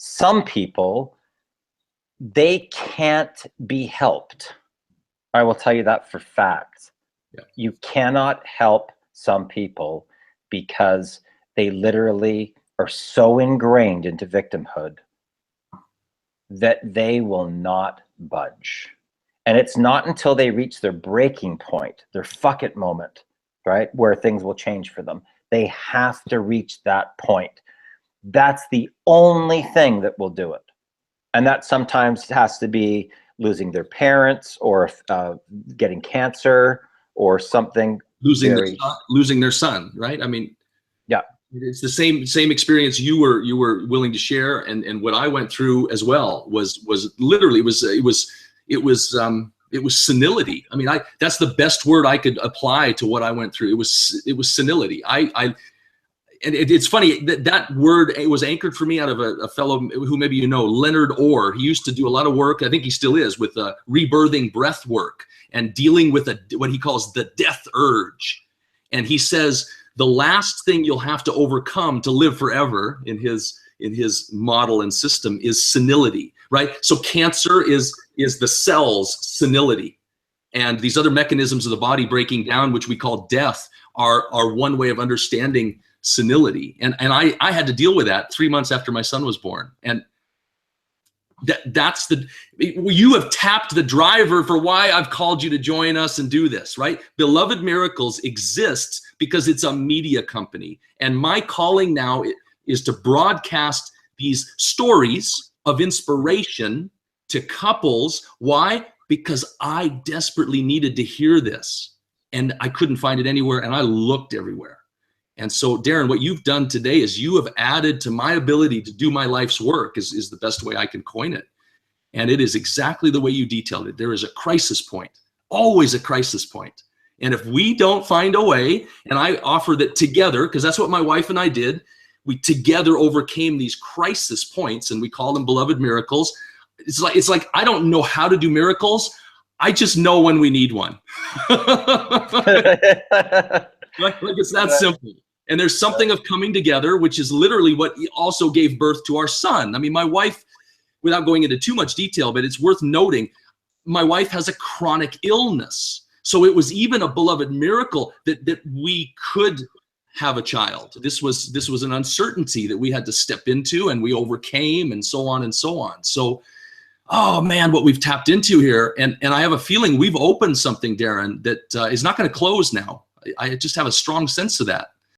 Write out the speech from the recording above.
Some people, they can't be helped. I will tell you that for fact. Yeah. You cannot help some people because they literally are so ingrained into victimhood that they will not budge. And it's not until they reach their breaking point, their fuck it moment, right, where things will change for them. They have to reach that point. That's the only thing that will do it. And that sometimes has to be losing their parents, or getting cancer, or something. Losing their son, right? I mean, yeah, it's the same experience you were willing to share, and what I went through as well was literally it was senility. I mean, that's the best word I could apply to what I went through. It was senility. And it's funny that word was anchored for me out of a fellow who maybe you know, Leonard Orr. He used to do a lot of work, I think he still is, with rebirthing breath work and dealing with what he calls the death urge. And he says the last thing you'll have to overcome to live forever in his model and system is senility, right? So cancer is the cell's senility. And these other mechanisms of the body breaking down, which we call death, are one way of understanding senility. And I had to deal with that 3 months after my son was born. And you have tapped the driver for why I've called you to join us and do this, right? Beloved Miracles exists because it's a media company. And my calling now is to broadcast these stories of inspiration to couples. Why? Because I desperately needed to hear this, and I couldn't find it anywhere, and I looked everywhere. And so, Darren, what you've done today is you have added to my ability to do my life's work, is the best way I can coin it. And it is exactly the way you detailed it. There is a crisis point, always a crisis point. And if we don't find a way, and I offer that together, because that's what my wife and I did, we together overcame these crisis points, and we call them Beloved Miracles. It's like I don't know how to do miracles. I just know when we need one. Like it's that simple. And there's something of coming together, which is literally what also gave birth to our son. I mean, my wife, without going into too much detail, but it's worth noting, my wife has a chronic illness. So it was even a beloved miracle that we could have a child. This was an uncertainty that we had to step into, and we overcame, and so on and so on. So, oh man, what we've tapped into here. And I have a feeling we've opened something, Darren, that is not going to close now. I just have a strong sense of that.